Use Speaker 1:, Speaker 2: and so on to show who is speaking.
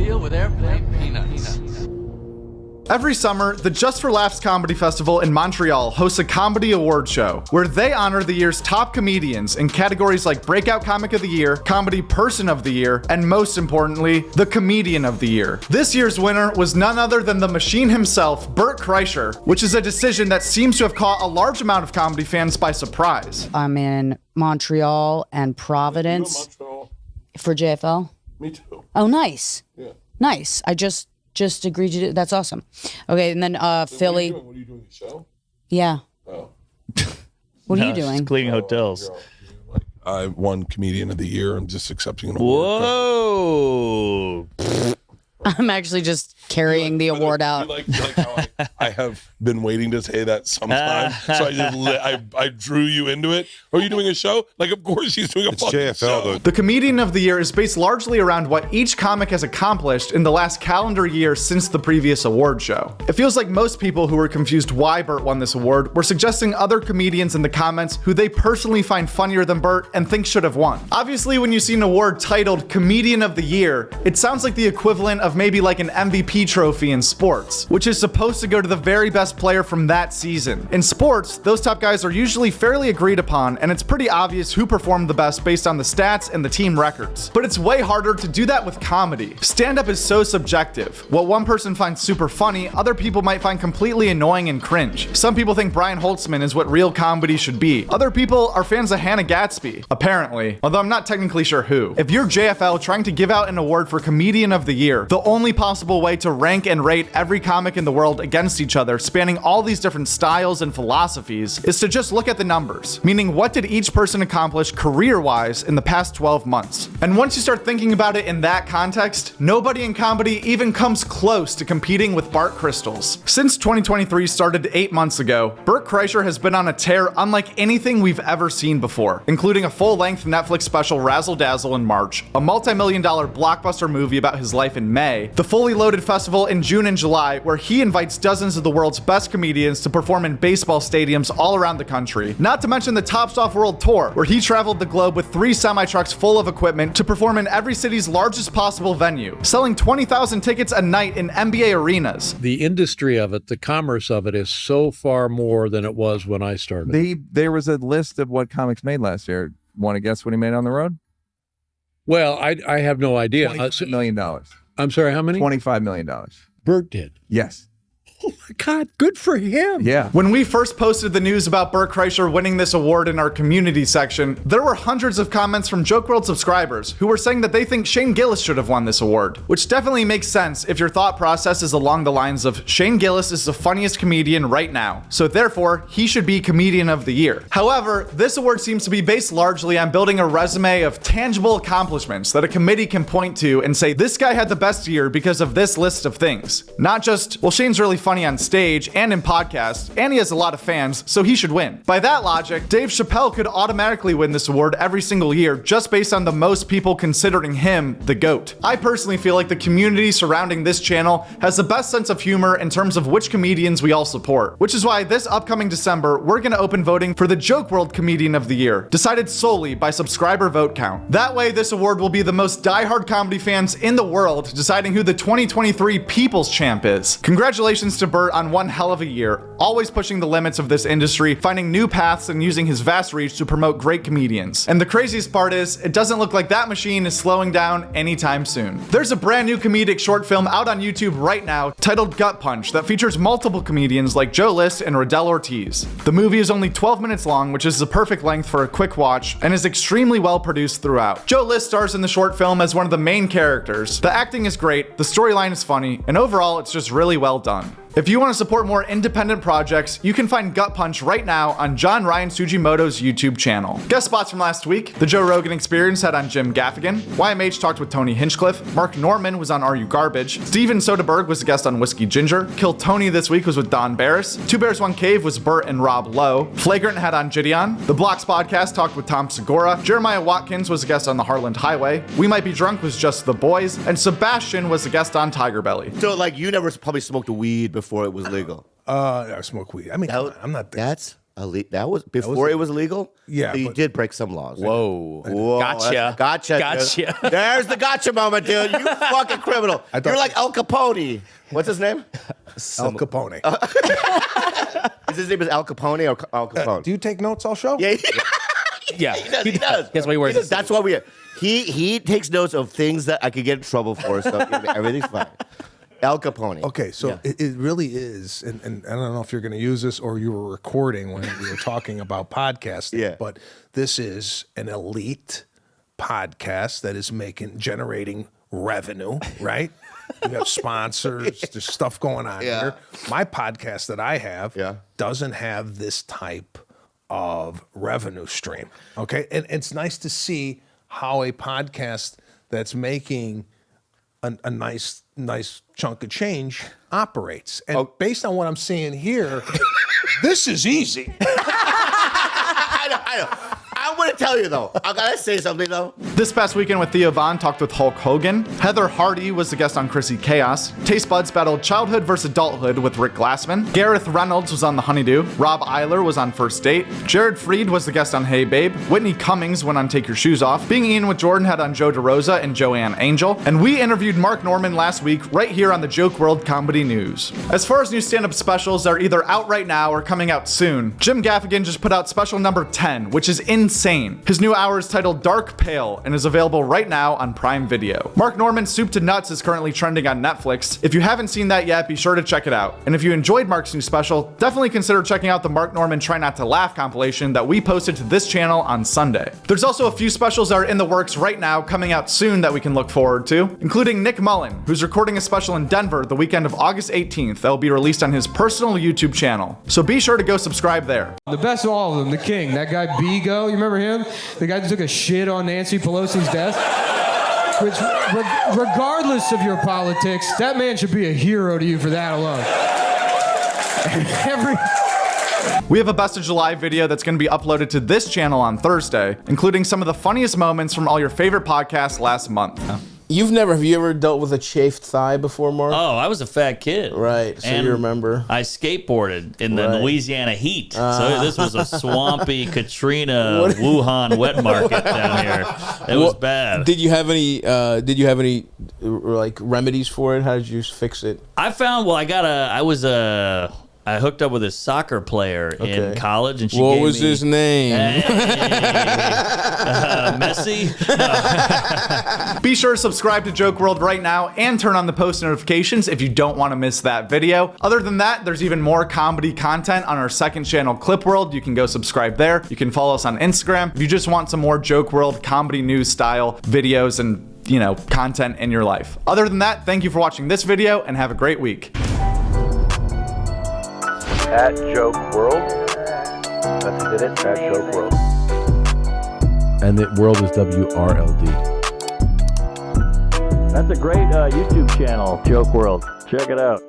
Speaker 1: deal with airplane peanuts.
Speaker 2: Every summer, the Just for Laughs Comedy Festival in Montreal hosts a comedy award show where they honor the year's top comedians in categories like Breakout Comic of the Year, Comedy Person of the Year, and most importantly, the Comedian of the Year. This year's winner was none other than the machine himself, Bert Kreischer, which is a decision that seems to have caught a large amount of comedy fans by surprise.
Speaker 3: I'm in Montreal and Providence for JFL.
Speaker 4: Me too.
Speaker 3: Oh, nice.
Speaker 4: Yeah.
Speaker 3: Nice. I just agreed to do. That's awesome. Okay, and then Philly.
Speaker 4: What are you doing? The show?
Speaker 3: Yeah.
Speaker 4: Oh.
Speaker 3: What are you doing?
Speaker 5: Just cleaning hotels.
Speaker 4: I won Comedian of the Year. I'm just accepting an award.
Speaker 5: Whoa.
Speaker 3: I'm actually just carrying the award out.
Speaker 4: You like how I have been waiting to say that sometime, so I drew you into it. Are you doing a show? Like, of course he's doing a fucking
Speaker 6: JFL,
Speaker 4: show.
Speaker 6: though.
Speaker 2: The Comedian of the Year is based largely around what each comic has accomplished in the last calendar year since the previous award show. It feels like most people who were confused why Bert won this award were suggesting other comedians in the comments who they personally find funnier than Bert and think should have won. Obviously, when you see an award titled Comedian of the Year, it sounds like the equivalent of maybe like an MVP trophy in sports, which is supposed to go to the very best player from that season. In sports, those top guys are usually fairly agreed upon, and it's pretty obvious who performed the best based on the stats and the team records. But it's way harder to do that with comedy. Stand-up is so subjective. What one person finds super funny, other people might find completely annoying and cringe. Some people think Brian Holtzman is what real comedy should be. Other people are fans of Hannah Gatsby, apparently, although I'm not technically sure who. If you're JFL trying to give out an award for Comedian of the Year, the only possible way to rank and rate every comic in the world against each other, spanning all these different styles and philosophies, is to just look at the numbers, meaning what did each person accomplish career-wise in the past 12 months. And once you start thinking about it in that context, nobody in comedy even comes close to competing with Bart Crystals. Since 2023 started 8 months ago, Bert Kreischer has been on a tear unlike anything we've ever seen before, including a full-length Netflix special Razzle Dazzle in March, a multi-million-dollar blockbuster movie about his life in May, the fully loaded festival in June and July, where he invites dozens of the world's best comedians to perform in baseball stadiums all around the country. Not to mention the Tops Off World Tour, where he traveled the globe with 3 semi-trucks full of equipment to perform in every city's largest possible venue, selling 20,000 tickets a night in NBA arenas.
Speaker 7: The industry of it, the commerce of it is so far more than it was when I started.
Speaker 6: There was a list of what comics made last year. Want to guess what he made on the road?
Speaker 7: Well, I have no idea.
Speaker 6: $25 million.
Speaker 7: I'm sorry, how many?
Speaker 6: $25 million.
Speaker 7: Bert did.
Speaker 6: Yes.
Speaker 7: Oh my God, good for him.
Speaker 6: Yeah.
Speaker 2: When we first posted the news about Bert Kreischer winning this award in our community section, there were hundreds of comments from Joke World subscribers who were saying that they think Shane Gillis should have won this award, which definitely makes sense if your thought process is along the lines of Shane Gillis is the funniest comedian right now, so therefore he should be Comedian of the Year. However, this award seems to be based largely on building a resume of tangible accomplishments that a committee can point to and say this guy had the best year because of this list of things. Not just, well, Shane's really funny on stage and in podcasts, and he has a lot of fans, so he should win. By that logic, Dave Chappelle could automatically win this award every single year just based on the most people considering him the GOAT. I personally feel like the community surrounding this channel has the best sense of humor in terms of which comedians we all support, which is why this upcoming December, we're gonna open voting for the Joke World Comedian of the Year, decided solely by subscriber vote count. That way, this award will be the most diehard comedy fans in the world deciding who the 2023 People's Champ is. Congratulations to Bert on one hell of a year, always pushing the limits of this industry, finding new paths and using his vast reach to promote great comedians. And the craziest part is, it doesn't look like that machine is slowing down anytime soon. There's a brand new comedic short film out on YouTube right now titled Gut Punch that features multiple comedians like Joe List and Riddell Ortiz. The movie is only 12 minutes long, which is the perfect length for a quick watch, and is extremely well produced throughout. Joe List stars in the short film as one of the main characters. The acting is great, the storyline is funny, and overall it's just really well done. If you want to support more independent projects, you can find Gut Punch right now on John Ryan Sugimoto's YouTube channel. Guest spots from last week: The Joe Rogan Experience had on Jim Gaffigan, YMH talked with Tony Hinchcliffe, Mark Norman was on Are You Garbage, Steven Soderbergh was a guest on Whiskey Ginger, Kill Tony this week was with Don Barris, Two Bears One Cave was Bert and Rob Lowe, Flagrant had on Gideon, The Blocks Podcast talked with Tom Segura, Jeremiah Watkins was a guest on The Heartland Highway, We Might Be Drunk was just The Boys, and Sebastian was a guest on Tiger Belly.
Speaker 8: So, like, you never probably smoked weed before it was legal.
Speaker 4: I smoke weed. I mean, I'm not.
Speaker 8: That was before it was illegal?
Speaker 9: Yeah,
Speaker 8: So you
Speaker 9: but-
Speaker 8: did break some laws.
Speaker 5: Whoa.
Speaker 8: Whoa,
Speaker 5: Gotcha.
Speaker 8: Gotcha.
Speaker 5: Gotcha.
Speaker 8: Dude. There's the gotcha moment, dude. You fucking criminal. You're like El Capone. What's his name?
Speaker 9: El Capone.
Speaker 8: Is his name Al Capone or Al Capone?
Speaker 9: Do you take notes all show?
Speaker 8: Yeah.
Speaker 5: Yeah.
Speaker 8: He does.
Speaker 5: That's why he wears it.
Speaker 8: That's why he takes notes of things that I could get in trouble for. So everything's fine. Al Capone.
Speaker 9: Okay, so it really is, and I don't know if you're going to use this or you were recording when we were talking about podcasting,
Speaker 8: Yeah.
Speaker 9: but this is an elite podcast that is generating revenue, right? You have sponsors, there's stuff going on here. My podcast that I have doesn't have this type of revenue stream, okay? And it's nice to see how a podcast that's making a nice chunk of change operates. And based on what I'm seeing here, this is easy.
Speaker 8: I know. I'm going to tell you, though. I got to say something, though.
Speaker 2: This past weekend with Theo Von talked with Hulk Hogan. Heather Hardy was the guest on Chrissy Chaos. Taste Buds battled childhood versus adulthood with Rick Glassman. Gareth Reynolds was on The Honeydew. Rob Eiler was on First Date. Jared Freed was the guest on Hey Babe. Whitney Cummings went on Take Your Shoes Off. Being Ian with Jordan had on Joe DeRosa and Joanne Angel. And we interviewed Mark Norman last week right here on the Joke World Comedy News. As far as new stand-up specials, they're either out right now or coming out soon. Jim Gaffigan just put out special number 10, which is insane. His new hour is titled Dark Pale and is available right now on Prime Video. Mark Norman's Soup to Nuts is currently trending on Netflix. If you haven't seen that yet, be sure to check it out. And if you enjoyed Mark's new special, definitely consider checking out the Mark Norman Try Not to Laugh compilation that we posted to this channel on Sunday. There's also a few specials that are in the works right now coming out soon that we can look forward to, including Nick Mullen, who's recording a special in Denver the weekend of August 18th that will be released on his personal YouTube channel. So be sure to go subscribe there.
Speaker 10: The best of all of them, the king, that guy Bigo, you remember him? The guy that took a shit on Nancy Pelosi's desk? Which, regardless of your politics, that man should be a hero to you for that alone.
Speaker 2: We have a Best of July video that's going to be uploaded to this channel on Thursday, including some of the funniest moments from all your favorite podcasts last month.
Speaker 11: Have you ever dealt with a chafed thigh before, Mark?
Speaker 5: Oh, I was a fat kid.
Speaker 11: Right, so
Speaker 5: and
Speaker 11: you remember.
Speaker 5: I skateboarded in the Louisiana heat. So this was a swampy Katrina Wuhan wet market down here. It was bad.
Speaker 11: Did you have any like remedies for it? How did you fix it?
Speaker 5: I found, I hooked up with a soccer player in college, and she
Speaker 11: What
Speaker 5: gave
Speaker 11: was
Speaker 5: me,
Speaker 11: his name?
Speaker 5: Messi.
Speaker 2: Be sure to subscribe to Joke World right now and turn on the post notifications if you don't want to miss that video. Other than that, there's even more comedy content on our second channel, Clip World. You can go subscribe there. You can follow us on Instagram if you just want some more Joke World comedy news style videos and, content in your life. Other than that, thank you for watching this video and have a great week.
Speaker 12: At Joke World. That's it, at Joke World.
Speaker 13: And the world is WRLD.
Speaker 12: That's a great YouTube channel, Joke World. Check it out.